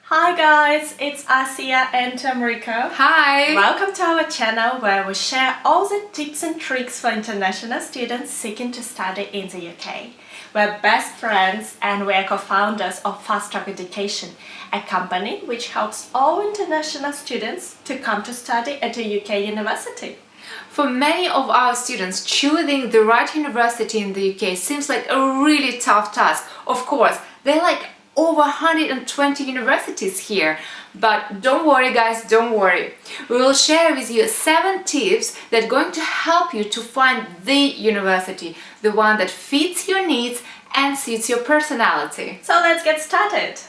Hi guys, it's Asia and Tamriko. Hi! Welcome to our channel where we share all the tips and tricks for international students seeking to study in the UK. We're best friends and we're co-founders of Fastrack Education, a company which helps all international students to come to study at a UK university. For many of our students, choosing the right university in the UK seems like a really tough task. Of course, there are like over 120 universities here. But don't worry guys, don't worry. We will share with you 7 tips that are going to help you to find the university, the one that fits your needs and suits your personality. So let's get started.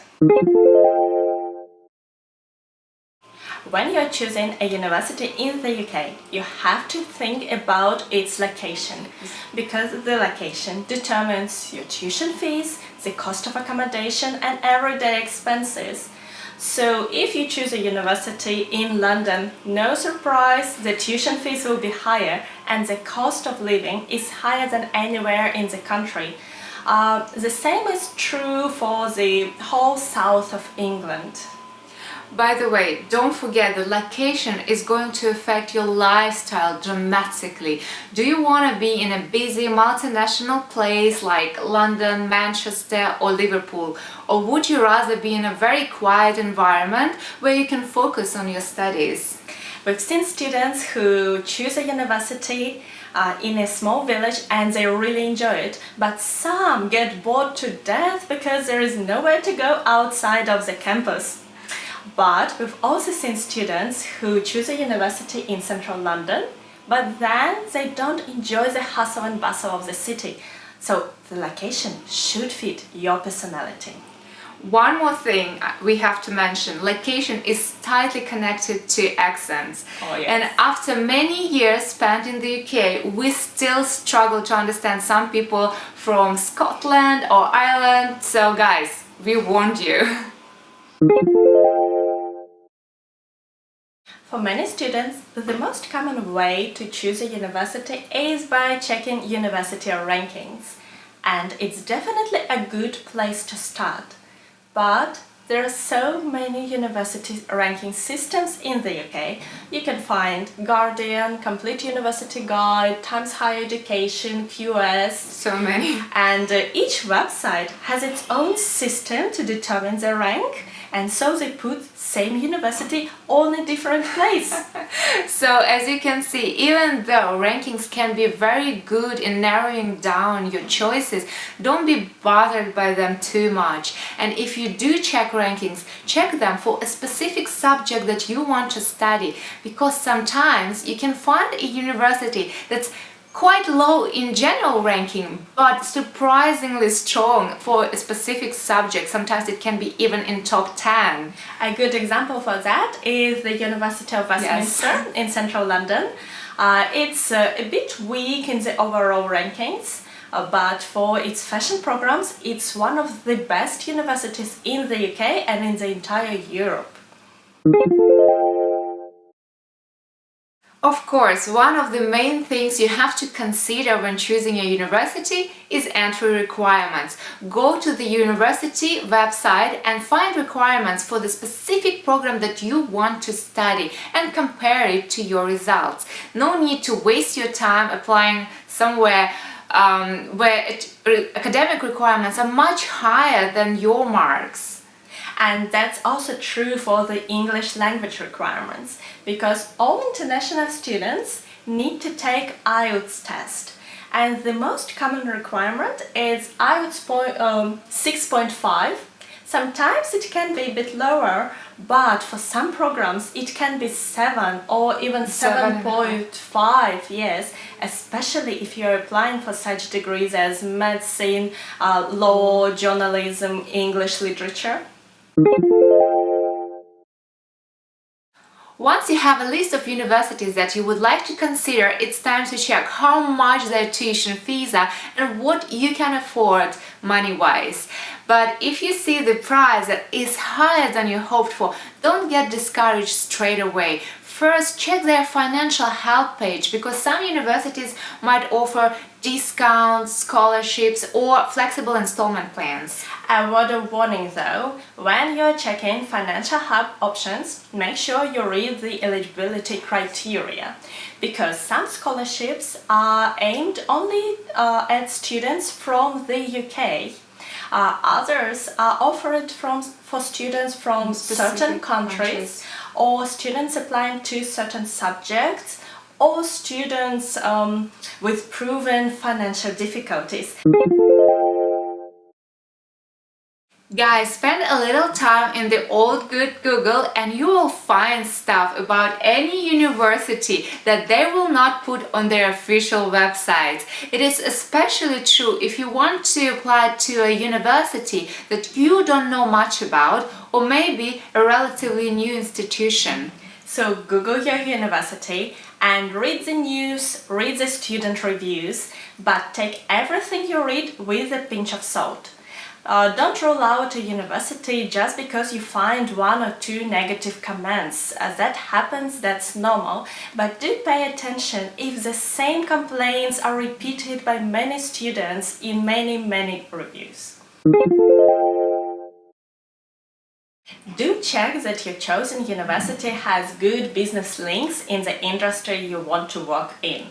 When you're choosing a university in the UK, you have to think about its location, because the location determines your tuition fees, the cost of accommodation and everyday expenses. So if you choose a university in London, no surprise, the tuition fees will be higher and the cost of living is higher than anywhere in the country. The same is true for the whole south of England. By the way, don't forget the location is going to affect your lifestyle dramatically. Do you want to be in a busy multinational place like London, Manchester or Liverpool? Or would you rather be in a very quiet environment where you can focus on your studies? We've seen students who choose a university in a small village and they really enjoy it, but some get bored to death because there is nowhere to go outside of the campus. But we've also seen students who choose a university in central London, but then they don't enjoy the hustle and bustle of the city. So the location should fit your personality. One more thing we have to mention, location is tightly connected to accents. Oh, yes. And after many years spent in the UK, we still struggle to understand some people from Scotland or Ireland. So guys, we warned you. For many students, the most common way to choose a university is by checking university rankings. And it's definitely a good place to start. But there are so many university ranking systems in the UK. You can find Guardian, Complete University Guide, Times Higher Education, QS. So many. And each website has its own system to determine the rank. And so they put same university on a different place. So as you can see, even though rankings can be very good in narrowing down your choices, don't be bothered by them too much. And if you do check rankings, check them for a specific subject that you want to study, because sometimes you can find a university that's quite low in general ranking, but surprisingly strong for a specific subject. Sometimes it can be even in top 10. A good example for that is the University of Westminster in central London. It's a bit weak in the overall rankings, but for its fashion programs, it's one of the best universities in the UK and in the entire Europe. Of course, one of the main things you have to consider when choosing a university is entry requirements. Go to the university website and find requirements for the specific program that you want to study and compare it to your results. No need to waste your time applying somewhere where academic requirements are much higher than your marks. And that's also true for the English language requirements, because all international students need to take IELTS test. And the most common requirement is IELTS 6.5. Sometimes it can be a bit lower, but for some programs it can be 7 or even 7.5, yes, especially if you're applying for such degrees as medicine, law, journalism, English literature. Once you have a list of universities that you would like to consider, it's time to check how much their tuition fees are and what you can afford money-wise. But if you see the price that is higher than you hoped for, don't get discouraged straight away. first check their financial help page, because some universities might offer discounts, scholarships, or flexible installment plans. A word of warning though, when you're checking financial help options, make sure you read the eligibility criteria, because some scholarships are aimed only at students from the UK. Others are offered for students from certain countries, or students applying to certain subjects, or students with proven financial difficulties. Guys, spend a little time in the old good Google and you will find stuff about any university that they will not put on their official websites. It is especially true if you want to apply to a university that you don't know much about, or maybe a relatively new institution. So Google your university and read the news, read the student reviews, but take everything you read with a pinch of salt. Don't rule out a university just because you find one or two negative comments. As that happens, that's normal, but do pay attention if the same complaints are repeated by many students in many reviews. Do check that your chosen university has good business links in the industry you want to work in.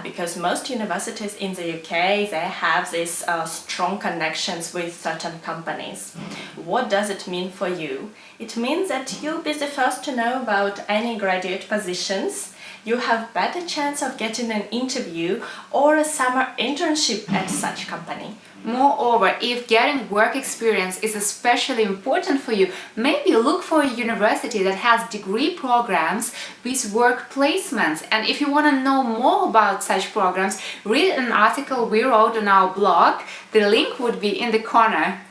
Because most universities in the UK, they have these strong connections with certain companies. What does it mean for you? It means that you'll be the first to know about any graduate positions. You have better chance of getting an interview or a summer internship at such company. Moreover, if getting work experience is especially important for you, maybe look for a university that has degree programs with work placements. And if you want to know more about such programs, read an article we wrote on our blog. The link would be in the corner.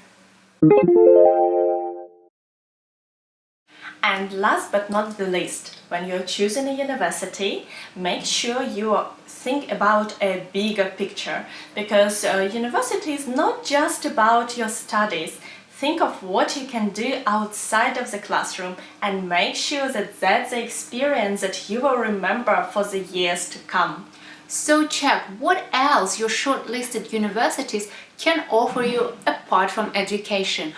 And last but not the least, when you're choosing a university, make sure you think about a bigger picture, because university is not just about your studies. Think of what you can do outside of the classroom and make sure that that's the experience that you will remember for the years to come. So check what else your shortlisted universities can offer you apart from education.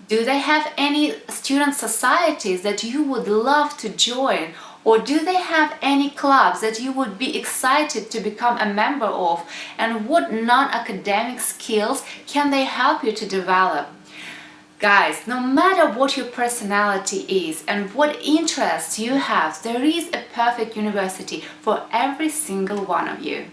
Do they have any student societies that you would love to join? Or do they have any clubs that you would be excited to become a member of? And what non-academic skills can they help you to develop? Guys, no matter what your personality is and what interests you have, there is a perfect university for every single one of you.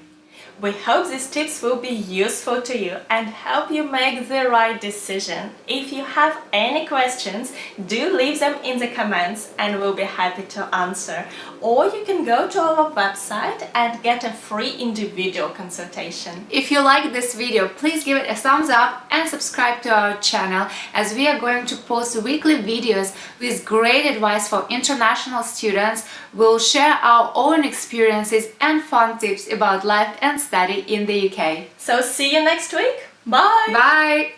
We hope these tips will be useful to you and help you make the right decision. If you have any questions, do leave them in the comments and we'll be happy to answer. Or you can go to our website and get a free individual consultation. If you like this video, please give it a thumbs up and subscribe to our channel, as we are going to post weekly videos with great advice for international students. We'll share our own experiences and fun tips about life and study in the UK. So see you next week. Bye! Bye!